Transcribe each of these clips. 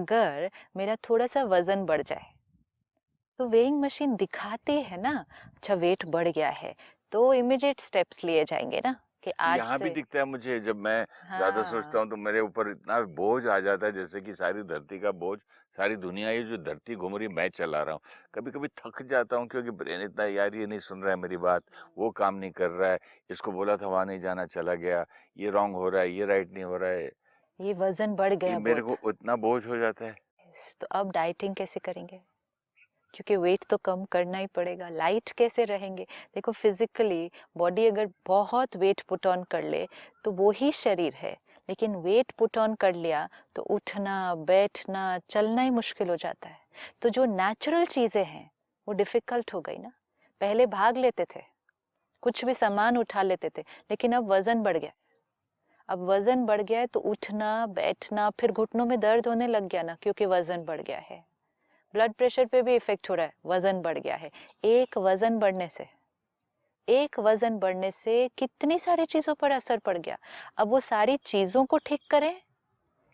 अगर मेरा थोड़ा सा वजन बढ़ जाए तो वेइंग मशीन दिखाती है ना, अच्छा वेट बढ़ गया है, तो इमीडिएट स्टेप्स लिए जाएंगे ना कि आज यहाँ भी से। दिखता है मुझे, जब मैं ज़्यादा सोचता हाँ। हूँ तो मेरे ऊपर इतना बोझ आ जाता है, जैसे कि सारी धरती का बोझ, सारी दुनिया, ये जो धरती घूम रही है मैं चला रहा हूँ। कभी-कभी थक जाता हूँ क्योंकि ब्रेन इतना, यार ये नहीं सुन रहा है मेरी बात, वो काम नहीं कर रहा है, इसको बोला था वहाँ नहीं जाना चला गया, ये रॉन्ग हो रहा है, ये राइट नहीं हो रहा है। ये वजन बढ़ ये गया मेरे बहुत। को इतना बोझ हो जाता है। तो अब डाइटिंग कैसे करेंगे? क्योंकि वेट तो कम करना ही पड़ेगा, लाइट कैसे रहेंगे? देखो फिजिकली बॉडी अगर बहुत वेट पुट ऑन कर ले तो वो ही शरीर है, लेकिन वेट पुट ऑन कर लिया तो उठना बैठना चलना ही मुश्किल हो जाता है। तो जो नेचुरल चीजें हैं वो डिफिकल्ट हो गई ना। पहले भाग लेते थे, कुछ भी सामान उठा लेते थे, लेकिन अब वजन बढ़ गया। अब वजन बढ़ गया है तो उठना बैठना, फिर घुटनों में दर्द होने लग गया ना, क्योंकि वजन बढ़ गया है। ब्लड प्रेशर पे भी इफेक्ट हो रहा है, वजन बढ़ गया है। एक वजन बढ़ने से एक वजन बढ़ने से कितनी सारी चीजों पर असर पड़ गया। अब वो सारी चीजों को ठीक करें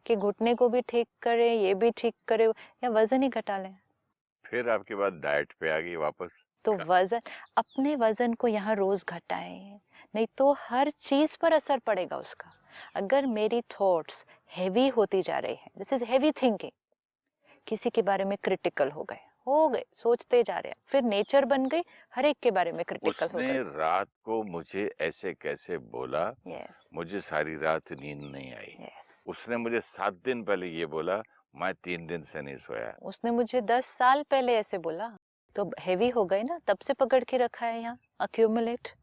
कि घुटने को भी ठीक करें, ये भी ठीक करें, या वजन ही घटा लें? फिर आपकी बात डाइट पे आ गई वापस। तो वजन, अपने वजन को यहाँ रोज घटाएं, नहीं तो हर चीज पर असर पड़ेगा उसका। अगर मेरी थॉट्स हैवी होती जा रही हैं, दिस इज हैवी थिंकिंग, किसी के बारे में क्रिटिकल हो गए सोचते जा रहे हैं, फिर नेचर बन गई, हर एक के बारे में क्रिटिकल हो उसने गए। रात को मुझे ऐसे कैसे बोला, यस। मुझे सारी रात नींद नहीं आई। यस। उसने मुझे 7 दिन पहले ये बोला, मैं 3 दिन से नहीं सोया। उसने मुझे 10 साल पहले ऐसे बोला, तो हैवी हो गए ना, तब से पकड़ के रखा है यहाँ, अक्यूमुलेट।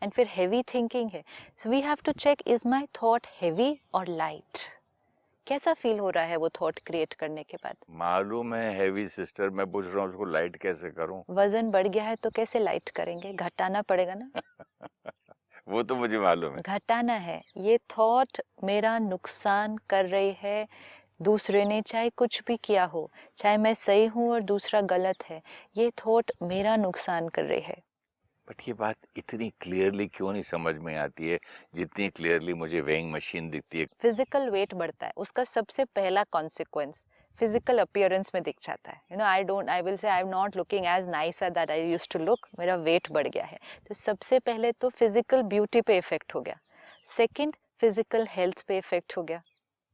एंड फिर हैवी थिंकिंग है, so we have to check, is my thought heavy और लाइट? कैसा फील हो रहा है वो थॉट क्रिएट करने के बाद? मालूम है हैवी सिस्टर, मैं पूछ रहा हूँ उसको लाइट कैसे करूँ? वजन बढ़ गया है तो कैसे लाइट करेंगे? घटाना पड़ेगा ना। वो तो मुझे मालूम है। घटाना है। ये थॉट मेरा नुकसान कर रही है, दूसरे ने चाहे कुछ भी किया हो, चाहे मैं सही हूँ और दूसरा गलत है, ये थॉट मेरा नुकसान कर रही है। बट ये बात इतनी क्लियरली क्यों नहीं समझ में आती है, जितनी क्लियरली मुझे वेइंग मशीन दिखती है। फिजिकल वेट बढ़ता है, उसका सबसे पहला कॉन्सिक्वेंस फिजिकल अपीयरेंस में दिख जाता है। I will say I am not looking as nice as that I used to look, मेरा वेट बढ़ गया है। तो सबसे पहले तो फिजिकल ब्यूटी पे इफेक्ट हो गया। सेकंड, फिजिकल हेल्थ पे इफेक्ट हो गया,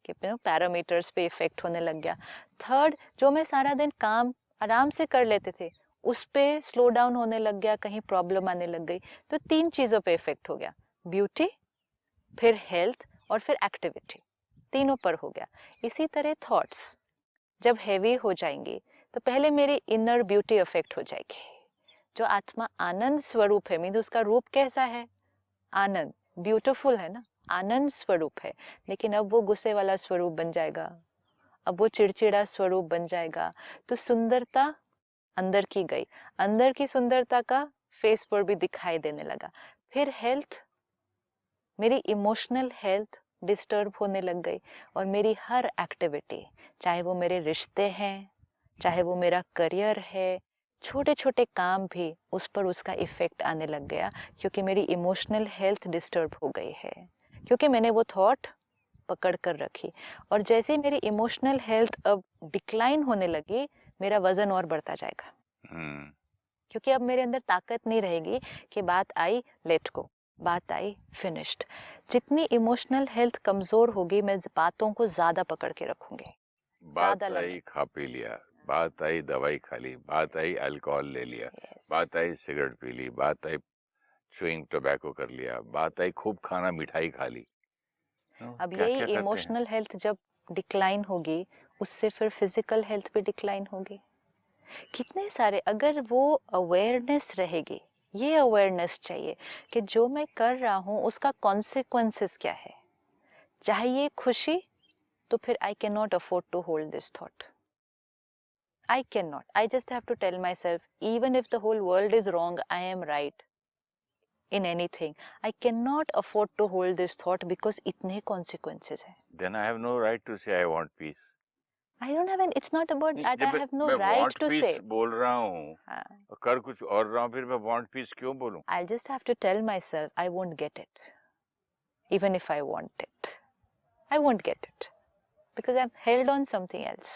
कि पैरामीटर्स पे इफेक्ट होने लग गया। थर्ड, जो मैं सारा दिन काम आराम से कर लेते थे उस पे स्लो डाउन होने लग गया, कहीं प्रॉब्लम आने लग गई। तो तीन चीजों पे इफेक्ट हो गया, ब्यूटी, फिर हेल्थ और फिर एक्टिविटी, तीनों पर हो गया। इसी तरह थॉट्स जब हैवी हो जाएंगी तो पहले मेरी इनर ब्यूटी अफेक्ट हो जाएगी। जो आत्मा आनंद स्वरूप है, मीन्स उसका रूप कैसा है? आनंद, ब्यूटीफुल है ना, आनंद स्वरूप है। लेकिन अब वो गुस्से वाला स्वरूप बन जाएगा, अब वो चिड़चिड़ा स्वरूप बन जाएगा। तो सुंदरता अंदर की गई, अंदर की सुंदरता का फेस पर भी दिखाई देने लगा। फिर हेल्थ, मेरी इमोशनल हेल्थ डिस्टर्ब होने लग गई, और मेरी हर एक्टिविटी, चाहे वो मेरे रिश्ते हैं, चाहे वो मेरा करियर है, छोटे छोटे काम भी उस पर उसका इफेक्ट आने लग गया, क्योंकि मेरी इमोशनल हेल्थ डिस्टर्ब हो गई है, क्योंकि मैंने वो थॉट पकड़ कर रखी। और जैसे ही मेरी इमोशनल हेल्थ अब डिक्लाइन होने लगी, मेरा वजन और बढ़ता जाएगा, हम्म। क्योंकि अब मेरे अंदर ताकत नहीं रहेगी कि बात आई लेट गो, बात आई फिनिश्ड। जितनी इमोशनल हेल्थ कमजोर होगी, मैं बातों को ज्यादा पकड़ के रखूंगी, ज्यादा बात लंबे। आई खा पी लिया, बात आई दवाई खा ली, बात आई अल्कोहल ले लिया, यस। बात आई सिगरेट पी ली, बात आई च्युइंग टोबैको कर लिया, बात आई खूब खाना मिठाई खा ली। अब क्या यही क्या करते हैं। इमोशनल हेल्थ जब डिक्लाइन होगी, उससे फिर फिजिकल हेल्थ भी डिक्लाइन होगी। कितने सारे, अगर वो अवेयरनेस रहेगी, ये अवेयरनेस चाहिए कि जो मैं कर रहा हूँ उसका कॉन्सिक्वेंसेस क्या है। चाहे ये खुशी, तो फिर I can not afford to hold this thought. I cannot. I just have to tell myself, even if the whole world is wrong, I am right in anything. I cannot afford to hold this thought because इतने consequences हैं. Then I have no right to say I want peace. I don't have any, it's not about नहीं, that I जब have no मैं right want to peace say. बोल रहा हूँ हाँ. और कर कुछ और रहा हूँ, फिर मैं वांट पीस क्यों बोलूँ? I'll just have to tell myself I won't get it. Even if I want it, I won't get it. because I've held on something else.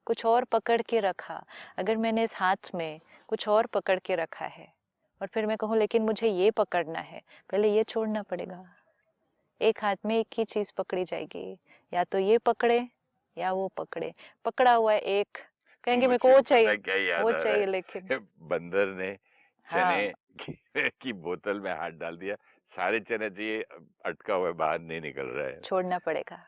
कुछ और पकड़ के रखा. अगर मैंने इस हाथ में कुछ और पकड़ के रखा है और फिर मैं कहूँ लेकिन मुझे ये पकड़ना है, पहले ये छोड़ना पड़ेगा. एक हाथ में एक ही चीज पकड़ी जाएगी, या तो ये पकड़े या वो पकड़े. पकड़ा हुआ है एक, कहेंगे मेरे को वो मुझे पता चाहिए, है क्या याद वो आ रहा चाहिए, है? लेकिन बंदर ने हाँ, चने की बोतल में हाथ डाल दिया, सारे चने चाहिए, अटका हुआ है, बाहर नहीं निकल रहा है. छोड़ना पड़ेगा.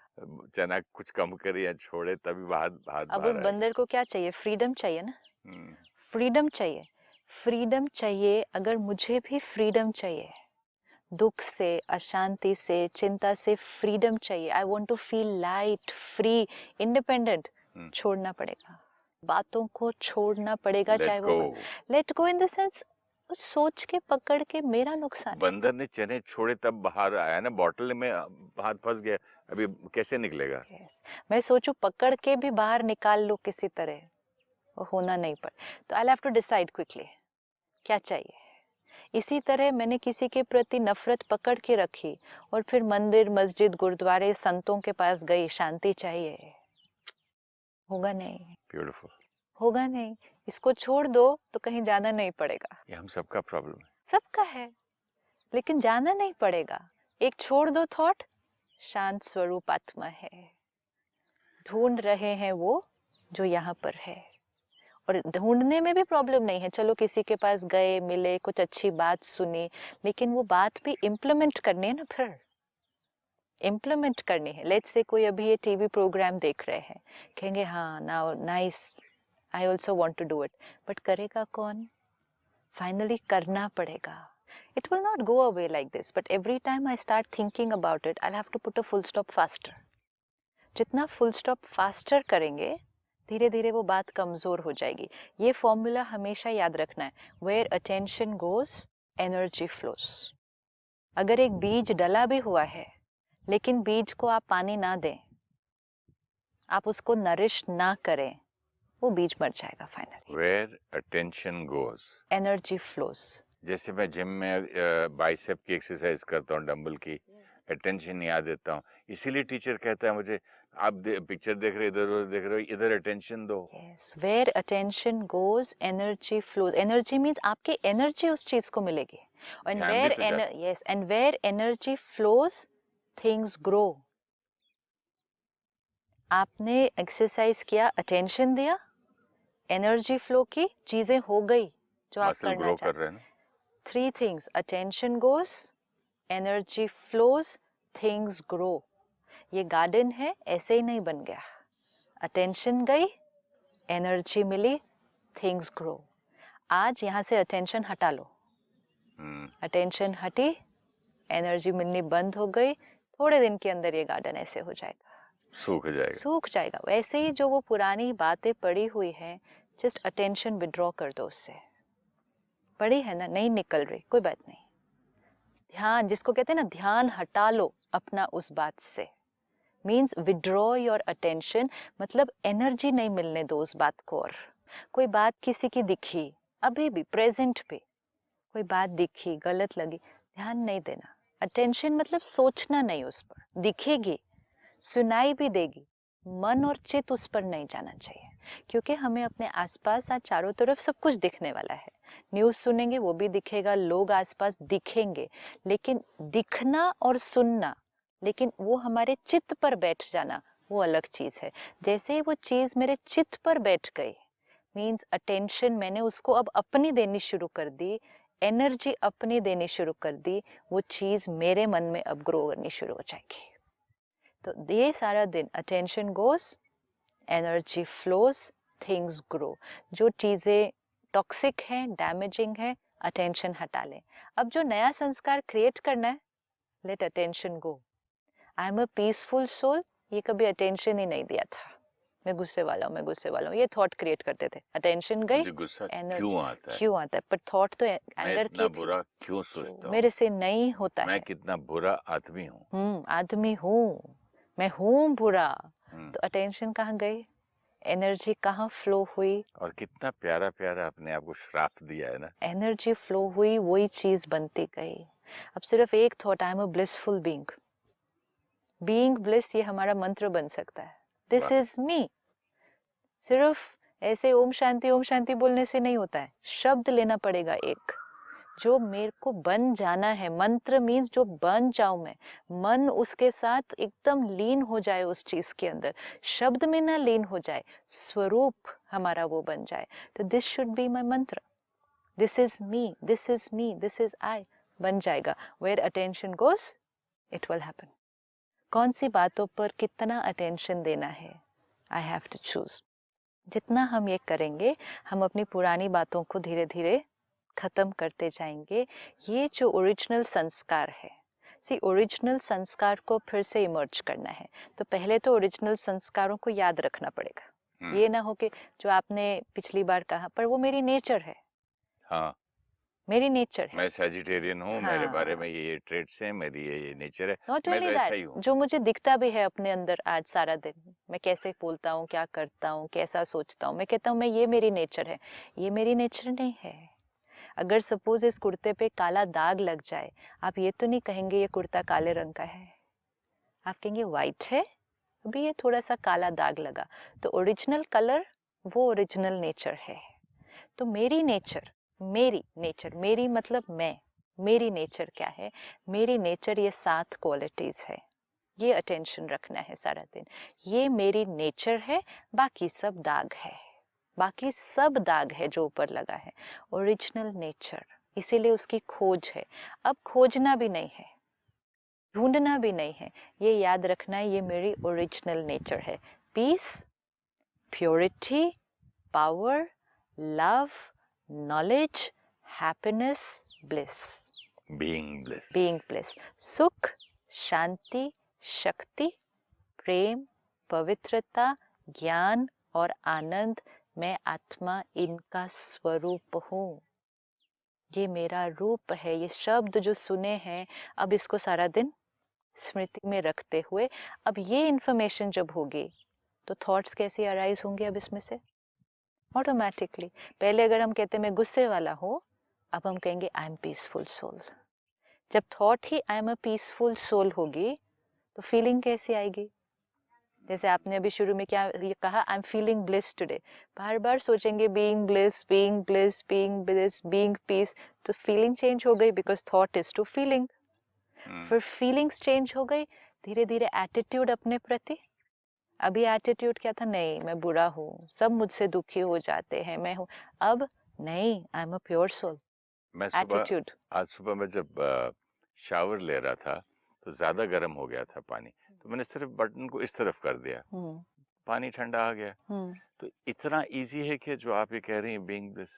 चना कुछ कम करे या छोड़े तभी हाथ हाथ अब बाहर उस आएगा. बंदर को क्या चाहिए? फ्रीडम चाहिए ना. हम्म, फ्रीडम चाहिए. फ्रीडम चाहिए. अगर मुझे भी फ्रीडम चाहिए, दुख से, अशांति से, चिंता से फ्रीडम चाहिए, I want to feel light, free, independent, छोड़ना पड़ेगा. बातों को छोड़ना पड़ेगा. let चाहे वो go. Let go in the sense सोच के पकड़ के मेरा नुकसान है. बंदर ने चने छोड़े तब बाहर आया ना, बॉटल में हाथ फंस गया, अभी कैसे निकलेगा? Yes. मैं सोचूं पकड़ के भी बाहर निकाल लो किसी तरह, वो होना नहीं पड़. तो I have to decide quickly क्या चाहिए. इसी तरह मैंने किसी के प्रति नफरत पकड़ के रखी और फिर मंदिर, मस्जिद, गुरुद्वारे, संतों के पास गई, शांति चाहिए, होगा नहीं. ब्यूटीफुल. होगा नहीं. इसको छोड़ दो तो कहीं जाना नहीं पड़ेगा. ये हम सबका प्रॉब्लम है. सबका है, लेकिन जाना नहीं पड़ेगा. एक छोड़ दो थॉट, शांत स्वरूप आत्मा है, ढूंढ रहे हैं वो जो यहाँ पर है. और ढूंढने में भी प्रॉब्लम नहीं है. चलो किसी के पास गए, मिले, कुछ अच्छी बात सुनी, लेकिन वो बात भी इम्प्लीमेंट करनी है ना. फिर इम्प्लीमेंट करनी है. लेट्स से कोई अभी ये टीवी प्रोग्राम देख रहे हैं, कहेंगे हाँ now nice, I also want to do it, but करेगा कौन? फाइनली करना पड़ेगा. It will not go away like this, but every time I start thinking about it, I'll have to put a full stop faster. जितना full stop faster करेंगे, धीरे धीरे वो बात कमजोर हो जाएगी. ये फॉर्मूला हमेशा याद रखना है. Where attention goes, energy flows. अगर एक बीज डला भी हुआ है, लेकिन बीज को आप पानी ना दें, आप उसको नरिश ना करें, वो बीज मर जाएगा finally. Where attention goes, energy flows. जैसे मैं जिम में बाइसेप की एक्सरसाइज करता हूँ, डंबल की, अटेंशन याद देता हूँ. इसीलिए टीचर कहता है मुझे, आप पिक्चर देख रहे, इधर देख रहे हो, इधर अटेंशन दो. Yes, where attention goes, energy flows. Energy means आपकी एनर्जी उस चीज को मिलेगी. And ध्यान where भी तो जाता. yes, and where energy flows, things grow. आपने एक्सरसाइज किया, अटेंशन दिया, एनर्जी फ्लो की, चीजें हो गई जो आप मसल करना ग्रो कर चाहते. रहे हैं ना. 3 things: attention goes, energy flows, things grow. ये गार्डन है, ऐसे ही नहीं बन गया. अटेंशन गई, एनर्जी मिली, थिंग्स ग्रो. आज यहाँ से अटेंशन हटा लो. अटेंशन हटी, एनर्जी मिलनी बंद हो गई, थोड़े दिन के अंदर ये गार्डन ऐसे हो जाएगा, सूख जाएगा. सूख जाएगा. वैसे ही जो वो पुरानी बातें पड़ी हुई हैं, जस्ट अटेंशन विड्रॉ कर दो उससे. पड़ी है ना, नहीं निकल रही, कोई बात नहीं. ध्यान, जिसको कहते हैं ना, ध्यान हटा लो अपना उस बात से. मीन्स विड्रॉ योर अटेंशन, मतलब एनर्जी नहीं मिलने दो उस बात को. और कोई बात किसी की दिखी, अभी भी प्रेजेंट पे कोई बात दिखी, गलत लगी, ध्यान नहीं देना. अटेंशन मतलब सोचना नहीं उस पर. दिखेगी, सुनाई भी देगी, मन और चित उस पर नहीं जाना चाहिए. क्योंकि हमें अपने आसपास आज चारों तरफ सब कुछ दिखने वाला है. न्यूज़ सुनेंगे वो भी दिखेगा, लोग आसपास दिखेंगे, लेकिन दिखना और सुनना, लेकिन वो हमारे चित्त पर बैठ जाना, वो अलग चीज है. जैसे ही वो चीज मेरे चित्त पर बैठ गई, मीन्स अटेंशन मैंने उसको अब अपनी देनी शुरू कर दी, एनर्जी अपनी देनी शुरू कर दी, वो चीज मेरे मन में अब ग्रो करनी शुरू हो जाएगी. तो ये सारा दिन attention goes, energy flows, things grow. जो चीजें टॉक्सिक हैं, डैमेजिंग है, अटेंशन हटा लें. अब जो नया संस्कार क्रिएट करना है, let attention go. I am a peaceful soul, ये कभी अटेंशन ही नहीं दिया था. मैं गुस्से वाला हूँ, मैं गुस्से वाला हूँ, ये थॉट क्रिएट करते थे. अटेंशन गई, मुझे गुस्सा क्यों आता है? क्यों आता है? पर थॉट तो एंगर की थी. बुरा क्यों सोचता हूँ? मेरे से नहीं होता मैं है. कितना बुरा आदमी हूँ. आदमी हूँ, मैं हूँ बुरा. तो अटेंशन कहाँ गई, एनर्जी कहाँ फ्लो हुई. और कितना प्यारा प्यारा अपने आप को श्राप दिया है ना. एनर्जी फ्लो हुई, वही चीज बनती गई. अब सिर्फ एक thought, I am a blissful being. Being bliss, ये हमारा मंत्र बन सकता है. दिस इज मी। सिर्फ ऐसे ओम शांति बोलने से नहीं होता है, शब्द लेना पड़ेगा एक, जो मेरे को बन जाना है। मंत्र मीन्स जो बन जाऊं मैं, मन उसके साथ एकदम लीन हो जाए उस चीज के अंदर, शब्द में ना लीन हो जाए, स्वरूप हमारा वो बन जाए। तो this should be my mantra, this is me, this is me, this is I, बन जाएगा। Where attention goes it will happen. कौन सी बातों पर कितना अटेंशन देना है, आई हैव टू चूज। जितना हम ये करेंगे, हम अपनी पुरानी बातों को धीरे धीरे खत्म करते जाएंगे। ये जो ओरिजिनल संस्कार है, सी ओरिजिनल संस्कार को फिर से इमर्ज करना है, तो पहले तो ओरिजिनल संस्कारों को याद रखना पड़ेगा। ये ना हो कि जो आपने पिछली बार कहा, पर वो मेरी नेचर है। हाँ, मेरी नेचर है। मैं सजिटेरियन हूँ, मेरे बारे में हाँ, ये ट्रेट्स हैं, मेरी ये नेचर है, नॉट मैं ओनली तो ऐसा ही दैट, हूँ। जो मुझे दिखता भी है अपने अंदर आज सारा दिन, मैं कैसे बोलता हूँ, क्या करता हूँ, कैसा सोचता हूँ, मैं कहता हूँ मैं ये मेरी नेचर है। ये मेरी नेचर नहीं है। अगर सपोज इस कुर्ते पे काला दाग लग जाए, आप ये तो नहीं कहेंगे ये कुर्ता काले रंग का है, आप कहेंगे वाइट है, अभी ये थोड़ा सा काला दाग लगा। तो ओरिजिनल कलर वो ओरिजिनल नेचर है। तो मेरी नेचर, मेरी मतलब मैं, मेरी नेचर क्या है? मेरी नेचर ये 7 क्वालिटीज है, ये अटेंशन रखना है सारा दिन। ये मेरी नेचर है, बाकी सब दाग है, बाकी सब दाग है जो ऊपर लगा है। ओरिजिनल नेचर, इसीलिए उसकी खोज है। अब खोजना भी नहीं है, ढूंढना भी नहीं है, ये याद रखना है, ये मेरी ओरिजिनल नेचर है। Peace, purity, power, love, knowledge, happiness, bliss. Being bliss. Being bliss, सुख, शांति, शक्ति, प्रेम, पवित्रता, ज्ञान और आनंद। मैं आत्मा, इनका स्वरूप हूँ। ये मेरा रूप है। ये शब्द जो सुने हैं, अब इसको सारा दिन स्मृति में रखते हुए, अब ये इंफॉर्मेशन जब होगी तो थॉट्स कैसे अराइज होंगे अब इसमें से? ऑटोमेटिकली। पहले अगर हम कहते मैं गुस्से वाला हूँ, अब हम कहेंगे आई एम पीसफुल सोल। जब थॉट ही I am a peaceful soul होगी, तो फीलिंग कैसी आएगी? जैसे आपने अभी शुरू में क्या ये कहा, I am feeling bliss today, बार बार सोचेंगे being bliss, being bliss, being bliss, being peace, तो फीलिंग चेंज हो गई, because thought is to feeling. फिर फीलिंग्स चेंज हो गई, धीरे धीरे एटीट्यूड अपने प्रति। अभी एटीट्यूड क्या था? नहीं, मैं बुरा हूँ, सब मुझसे दुखी हो जाते हैं, मैं हूँ। अब नहीं, I am a pure soul. मैं एटीट्यूड। आज सुबह मैं जब शावर ले रहा था, तो ज्यादा गर्म हो गया था पानी, तो मैंने सिर्फ बटन को इस तरफ कर दिया, पानी ठंडा आ गया। तो इतना इजी है कि जो आप ये कह रही हैं, बीइंग ब्लिस।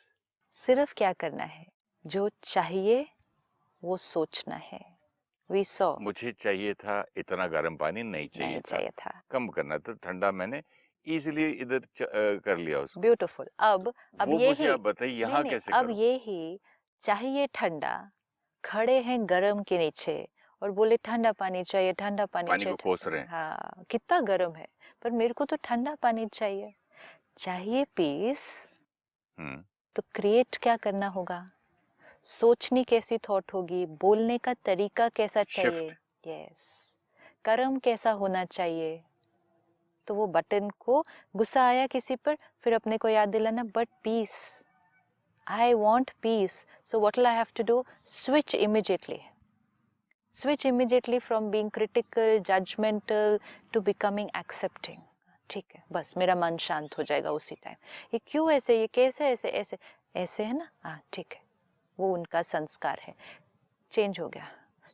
सिर्फ क्या करना है? जो चाहिए वो सोचना है। वी सॉ, मुझे चाहिए था इतना गर्म पानी, नहीं नहीं चाहिए था। कम करना था, ठंडा मैंने इजीली इधर कर लिया उसको। ब्यूटीफुल। अब वो ये मुझे ही, आप बताइए नहीं यहाँ नहीं, कैसे अब करूं? ये ही चाहिए ठंडा, खड़े हैं गरम के नीचे और बोले ठंडा पानी चाहिए, ठंडा पानी पानी को चाहिए। कोस रहे हैं। हाँ, कितना गर्म है, पर मेरे को तो ठंडा पानी चाहिए। चाहिए पीस, हम्म तो क्रिएट क्या करना होगा? सोचनी कैसी थॉट होगी, बोलने का तरीका कैसा चाहिए? शिफ्ट। यस। कर्म कैसा होना चाहिए? तो वो बटन को, गुस्सा आया किसी पर, फिर अपने को याद दिलाना, but peace, I want peace. So what will I have to do? Switch immediately. Switch immediately from being critical, judgmental to becoming accepting. ठीक है, बस मेरा मन शांत हो जाएगा उसी टाइम। ये क्यों ऐसे, ये कैसे ऐसे, ऐसे ऐसे है ना? हाँ ठीक है, वो उनका संस्कार है। चेंज हो गया,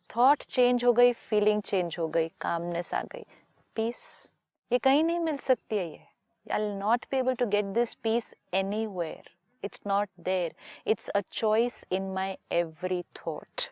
थॉट चेंज हो गई, फीलिंग चेंज हो गई, कामनेस आ गई, पीस। ये कहीं नहीं मिल सकती है। ये I'll not be able to get this peace anywhere. It's not there. It's a choice in my every thought.